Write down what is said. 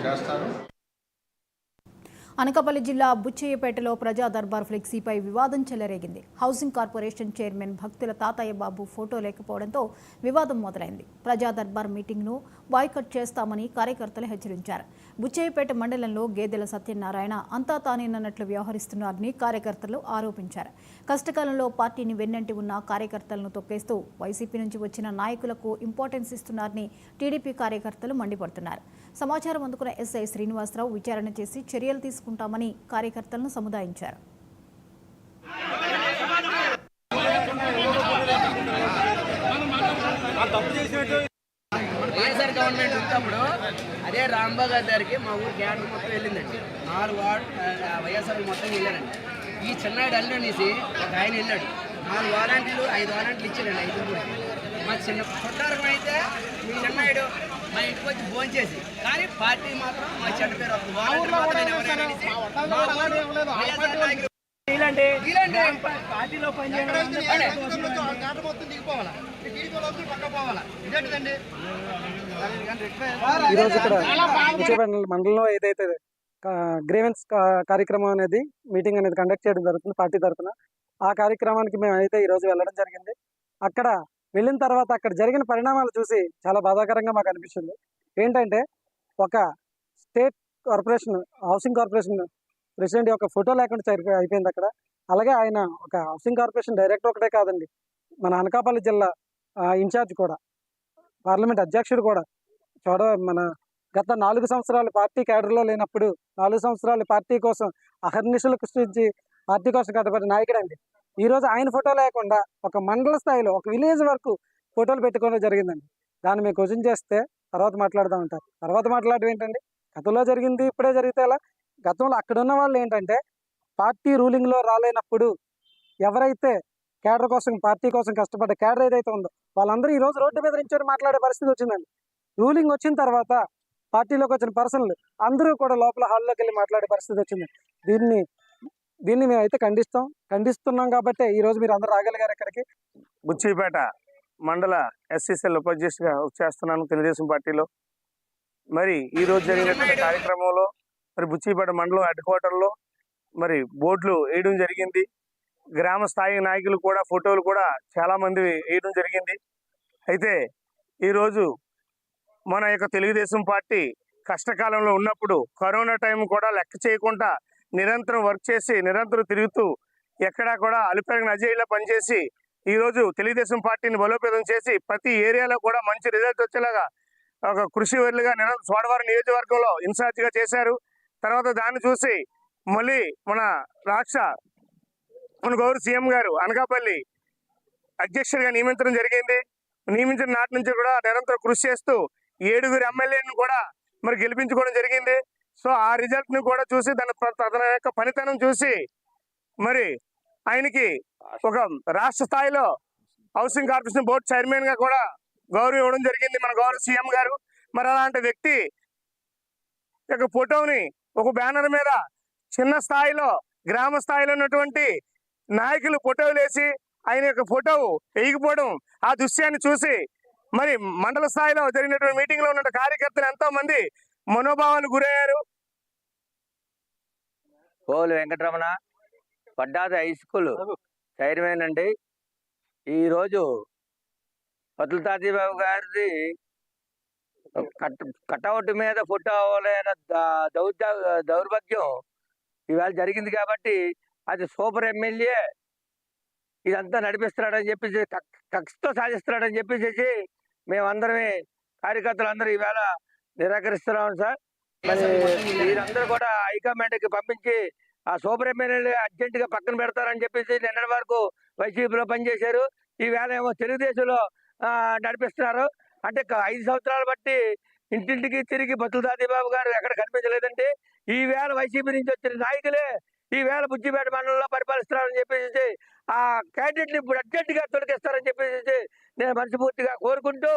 చేస్తారు. అనకాపల్లి జిల్లా బుచ్చయ్యపేటలో ప్రజా దర్బార్ ఫ్లెక్సీపై వివాదం చెలరేగింది. హౌసింగ్ కార్పొరేషన్ చైర్మన్ భక్తుల తాతయ్య బాబు ఫోటో లేకపోవడంతో వివాదం మొదలైంది. ప్రజా దర్బార్ మీటింగ్ను బాయ్కట్ చేస్తామని కార్యకర్తలు హెచ్చరించారు. బుచ్చయ్యపేట మండలంలో గేదెల సత్యనారాయణ అంతా తానేనన్నట్లు వ్యవహరిస్తున్నారని కార్యకర్తలు ఆరోపించారు. కష్టకాలంలో పార్టీని వెన్నంటి ఉన్న కార్యకర్తలను తొక్కేస్తూ వైసీపీ నుంచి వచ్చిన నాయకులకు ఇంపార్టెన్స్ ఇస్తున్నారని టీడీపీ కార్యకర్తలు మండిపడుతున్నారు. సమాచారం అందుకున్న ఎస్ఐ శ్రీనివాసరావు విచారణ చేసి చర్యలు తీసుకుంటామని కార్యకర్తలను సముదాయించారు. వైఎస్ఆర్ గవర్నమెంట్ ఉన్నప్పుడు అదే రాంబాబు గారి దగ్గరికి మా ఊరు క్యాడర్ మొత్తం వెళ్ళిందండి. 4 వార్డు వైఎస్ఆర్ మొత్తం వెళ్ళారండి. ఈ చిన్నాడు అల్లునేసి ఒక ఆయన వెళ్ళాడు. 4 వాలంటీర్లు 5 వాలంటీర్లు ఇచ్చారండి. 5 కూడా మా చిన్న పుట్టారకం అయితే మీ చిన్నాడు మా ఇంటికి వచ్చి ఫోన్ చేసి, కానీ పార్టీ మాత్రం మా చెడ్డ పేరు పార్టీలో ఈరోజు ఇక్కడ మండలంలో ఏదైతే గ్రీవెన్స్ కార్యక్రమం అనేది మీటింగ్ అనేది కండక్ట్ చేయడం జరుగుతుంది పార్టీ తరఫున. ఆ కార్యక్రమానికి మేము అయితే ఈరోజు వెళ్ళడం జరిగింది. అక్కడ వెళ్ళిన తర్వాత అక్కడ జరిగిన పరిణామాలు చూసి చాలా బాధాకరంగా మాకు అనిపిస్తుంది. ఏంటంటే ఒక state corporation housing corporation president యొక్క ఫోటో లేకుండా అయిపోయింది అక్కడ. అలాగే ఆయన ఒక హౌసింగ్ కార్పొరేషన్ డైరెక్టర్ ఒకటే కాదండి, మన అనకాపల్లి జిల్లా ఇన్ఛార్జ్ కూడా, పార్లమెంట్ అధ్యక్షుడు కూడా మన గత 4 సంవత్సరాలు పార్టీ క్యాడర్లో లేనప్పుడు 4 సంవత్సరాలు పార్టీ కోసం అహర్నిశలు కృషించి పార్టీ కోసం కట్టబడిన నాయకుడు అండి. ఈరోజు ఆయన ఫోటో లేకుండా ఒక మండల స్థాయిలో ఒక విలేజ్ వరకు ఫోటోలు పెట్టుకోవడం జరిగిందండి. దాన్ని మేము క్వశ్చన్ చేస్తే తర్వాత మాట్లాడుతూ ఉంటారు. తర్వాత మాట్లాడడం ఏంటండి, గతంలో జరిగింది ఇప్పుడే జరిగితే ఎలా? గతంలో అక్కడ ఉన్న వాళ్ళు ఏంటంటే పార్టీ రూలింగ్లో రాలేనప్పుడు ఎవరైతే కేడర్ కోసం పార్టీ కోసం కష్టపడ్డ కేడర్ ఏదైతే ఉందో వాళ్ళందరూ ఈరోజు రోడ్డు మీద నుంచి మాట్లాడే పరిస్థితి వచ్చిందండి. రూలింగ్ వచ్చిన తర్వాత పార్టీలోకి వచ్చిన పర్సన్లు అందరూ కూడా లోపల హాల్లోకి వెళ్ళి మాట్లాడే పరిస్థితి వచ్చింది. దీన్ని మేమైతే ఖండిస్తున్నాం కాబట్టి ఈరోజు మీరు అందరూ రాగలిగారు ఇక్కడికి. బుచ్చయ్యపేట మండల ఎస్సీసీఎల్ ఉపాధ్యక్షుడిగా చేస్తున్నాను తెలుగుదేశం పార్టీలో. మరి ఈరోజు జరిగినటువంటి కార్యక్రమంలో మరి బుచ్చయ్యపేట మండలం హెడ్ క్వార్టర్లో మరి బోర్డులు వేయడం జరిగింది. గ్రామ స్థాయి నాయకులు కూడా ఫోటోలు కూడా చాలామంది వేయడం జరిగింది. అయితే ఈరోజు మన యొక్క తెలుగుదేశం పార్టీ కష్టకాలంలో ఉన్నప్పుడు కరోనా టైం కూడా లెక్క చేయకుండా నిరంతరం వర్క్ చేసి నిరంతరం తిరుగుతూ ఎక్కడా కూడా అలుపెరగని అజేయులా పనిచేసి ఈరోజు తెలుగుదేశం పార్టీని బలోపేతం చేసి ప్రతి ఏరియాలో కూడా మంచి రిజల్ట్ వచ్చేలాగా ఒక కృషి వర్లుగా సోడవరం నియోజకవర్గంలో ఇన్ఛార్జిగా చేశారు. తర్వాత దాన్ని చూసి మళ్ళీ మన గౌరవ సీఎం గారు అనకాపల్లి అధ్యక్షుడిగా నియమించడం జరిగింది. నియమించిన నాటి నుంచి కూడా నిరంతరం కృషి చేస్తూ 7 ఎమ్మెల్యేలను కూడా మరి గెలిపించుకోవడం జరిగింది. సో ఆ రిజల్ట్ ని కూడా చూసి తన యొక్క పనితనం చూసి మరి ఆయనకి ఒక రాష్ట్ర స్థాయిలో హౌసింగ్ కార్పొరేషన్ బోర్డు చైర్మన్ గా కూడా గౌరవం ఇవ్వడం జరిగింది మన గౌరవ సీఎం గారు. మరి అలాంటి వ్యక్తి యొక్క ఫోటోని ఒక బ్యానర్ మీద చిన్న స్థాయిలో గ్రామ స్థాయిలో ఉన్నటువంటి నాయకులు ఫోటోలు వేసి ఆయన యొక్క ఫోటో వేయకపోవడం, ఆ దృశ్యాన్ని చూసి మరి మండల స్థాయిలో జరిగినటువంటి మీటింగ్ లో ఉన్న కార్యకర్తలు ఎంతో మంది మనోభావాలు గురయ్యారు. పోలు వెంకటరమణ పడ్డాది హై స్కూల్ చైర్మన్ అండి. ఈరోజు పతుల తాతీబాబు గారిది కటౌట్ మీద ఫోటో అవ్వలేన దౌర్భాగ్యం ఇవాళ జరిగింది కాబట్టి అది సూపర్ ఎమ్మెల్యే ఇదంతా నడిపిస్తున్నాడని చెప్పేసి కక్షతో సాధిస్తున్నాడని చెప్పేసి మేమందరమే కార్యకర్తలు అందరూ ఈవేళ నిరాకరిస్తున్నాం సార్. మరి వీరందరూ కూడా హైకమాండ్కి పంపించి ఆ సూపర్ ఎమ్మెల్యే అర్జెంట్ గా పక్కన పెడతారని చెప్పేసి నిన్నటి వరకు వైసీపీలో పనిచేశారు. ఈవేళ ఏమో తెలుగుదేశంలో నడిపిస్తున్నారు. అంటే 5 సంవత్సరాలు బట్టి ఇంటింటికి తిరిగి బతుల దాదిబాబు గారు ఎక్కడ కనిపించలేదంటే ఈవేళ వైసీపీ నుంచి వచ్చిన నాయకులే ఈవేళ బుచ్చిపేట మండలంలో పరిపాలిస్తున్నారని చెప్పేసి ఆ క్యాండిడేట్ని ఇప్పుడు అర్జెంట్ గా తొలగిస్తారని చెప్పేసి నేను మనస్ఫూర్తిగా కోరుకుంటూ